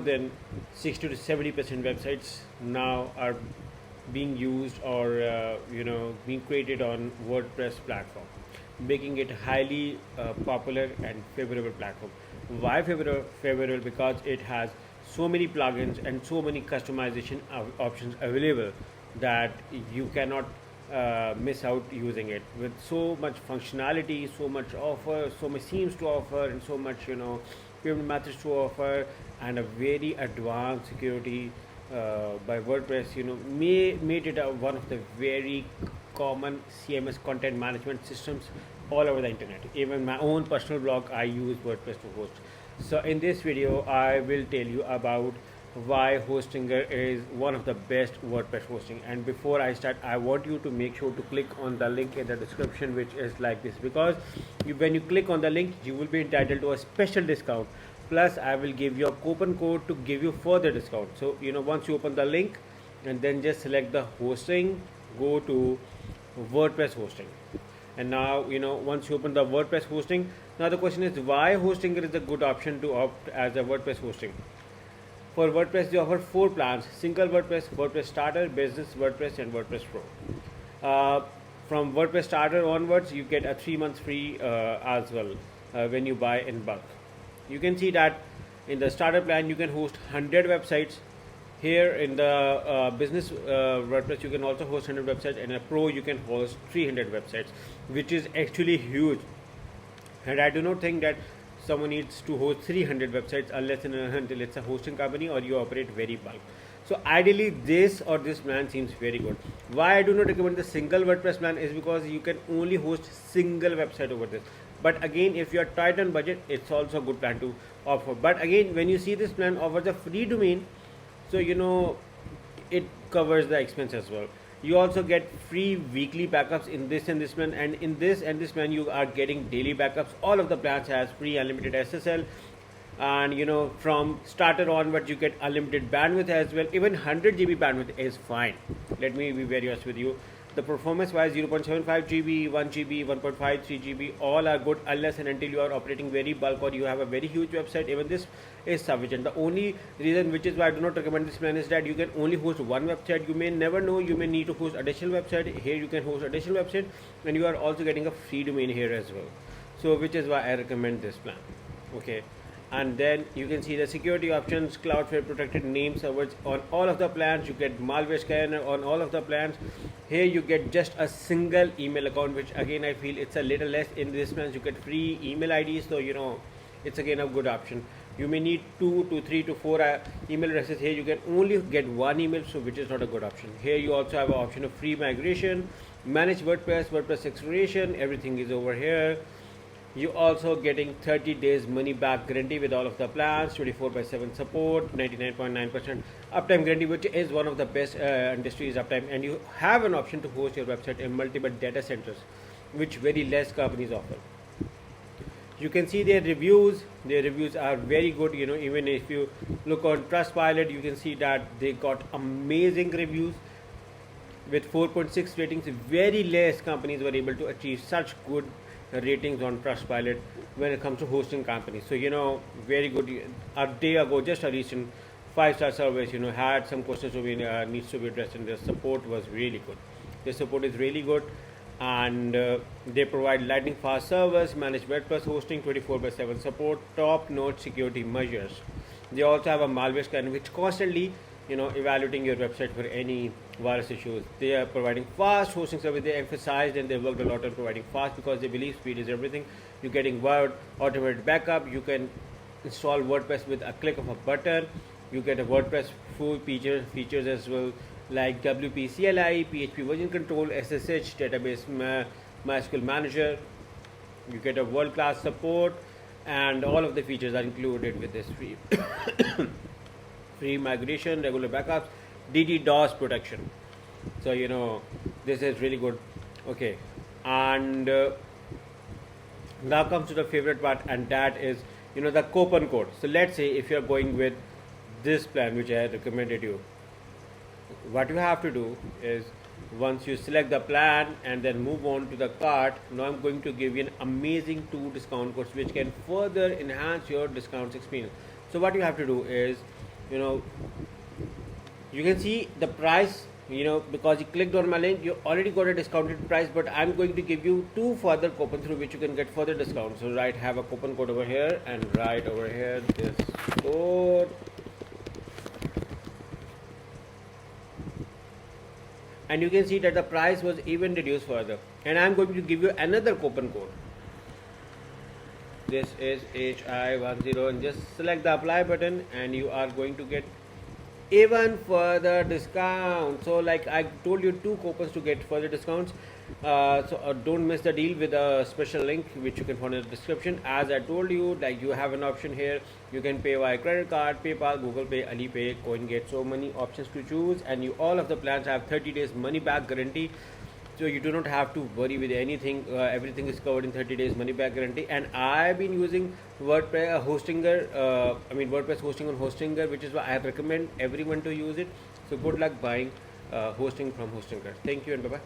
than 60 to 70% websites now are being used or being created on WordPress platform, making it highly popular and favorable platform. Why favorable? Because it has so many plugins and so many customization options available that you cannot miss out using it, with so much functionality, so much offer, so much themes to offer, and so much payment methods to offer, and a very advanced security by WordPress. Made it one of the very common CMS content management systems all over the internet. Even my own personal blog, I use WordPress to host. So in this video, I will tell you about why Hostinger is one of the best WordPress hosting. And before I start, I want you to make sure to click on the link in the description, which is like this, because when you click on the link, you will be entitled to a special discount. Plus, I will give you a coupon code to give you further discount. So once you open the link and then just select the hosting, go to WordPress hosting. And now once you open the WordPress hosting, now the question is why Hostinger is a good option to opt as a WordPress hosting. For WordPress, they offer 4 plans: single WordPress, WordPress Starter, Business WordPress, and WordPress Pro. From WordPress Starter onwards, you get a 3 months free as well when you buy in bulk. You can see that in the Starter plan, you can host 100 websites. Here in the Business WordPress, you can also host 100 websites, and a Pro, you can host 300 websites, which is actually huge. And I do not think that someone needs to host 300 websites unless and until it's a hosting company or you operate very bulk. So ideally, this plan seems very good. Why I do not recommend the single WordPress plan is because you can only host single website over this. But again, if you are tight on budget, it's also a good plan to offer. But again, when you see this plan offers a free domain, so it covers the expense as well. You also get free weekly backups in this and this plan, and in this and this plan you are getting daily backups. All of the plans has free unlimited SSL, and from starter onwards you get unlimited bandwidth as well. Even 100 GB bandwidth is fine. Let me be very honest with you. The performance wise, 0.75 GB, 1 GB, 1.53 GB, all are good unless and until you are operating very bulk or you have a very huge website. Even this is sufficient. The only reason which is why I do not recommend this plan is that you can only host one website. You may never know, you may need to host additional website. Here you can host additional website, and you are also getting a free domain here as well. So which is why I recommend this plan. Okay. And then you can see the security options: Cloudflare protected name servers on all of the plans. You get malware scanner on all of the plans. Here you get just a single email account, which again I feel it's a little less. In this plans you get free email IDs, so it's again a good option. You may need 2 to 3 to 4 email addresses. Here you can only get one email, so which is not a good option. Here you also have an option of free migration, manage WordPress, WordPress exploration. Everything is over here. You also getting 30 days money back guarantee with all of the plans, 24/7 support, 99.9% uptime guarantee, which is one of the best industries uptime. And you have an option to host your website in multiple data centers, which very less companies offer. You can see their reviews. Their reviews are very good. Even if you look on Trustpilot, you can see that they got amazing reviews with 4.6 ratings. Very less companies were able to achieve such good ratings on Trustpilot when it comes to hosting companies. So very good. A day ago, just a recent 5-star surveys had some questions to be needs to be addressed, and their support was really good. Their support is really good, and they provide lightning fast servers, manage WordPress hosting, 24/7 support, top notch security measures. They also have a malware scanner which constantly evaluating your website for any virus issues. They are providing fast hosting service. They emphasized and they worked a lot on providing fast because they believe speed is everything. You're getting Word automated backup. You can install WordPress with a click of a button. You get a WordPress full features as well, like WP CLI, PHP version control, SSH, database MySQL manager. You get a world-class support, and all of the features are included with this free free migration, regular backups, DDoS protection. So this is really good. Okay, and now comes to the favorite part, and that is the coupon code. So let's say if you are going with this plan which I recommended you, what you have to do is, once you select the plan and then move on to the cart, now I'm going to give you an amazing 2 discount codes which can further enhance your discounts experience. So what you have to do is, you know, you can see the price, because you clicked on my link, you already got a discounted price, but I'm going to give you two further coupons through which you can get further discount. So have a coupon code over here, and right over here this code, and you can see that the price was even reduced further. And I'm going to give you another coupon code. This is HI10, and just select the apply button, and you are going to get even further discount. So like I told you, two coupons to get further discounts. Don't miss the deal with a special link which you can find in the description. As I told you, like you have an option here, you can pay via credit card, PayPal, Google Pay, Alipay, CoinGate. So many options to choose, and all of the plans have 30 days money back guarantee. So you do not have to worry with anything. Everything is covered in 30 days money back guarantee. And I've been using WordPress WordPress hosting on Hostinger, which is why I recommend everyone to use it. So good luck buying hosting from Hostinger. Thank you and bye bye.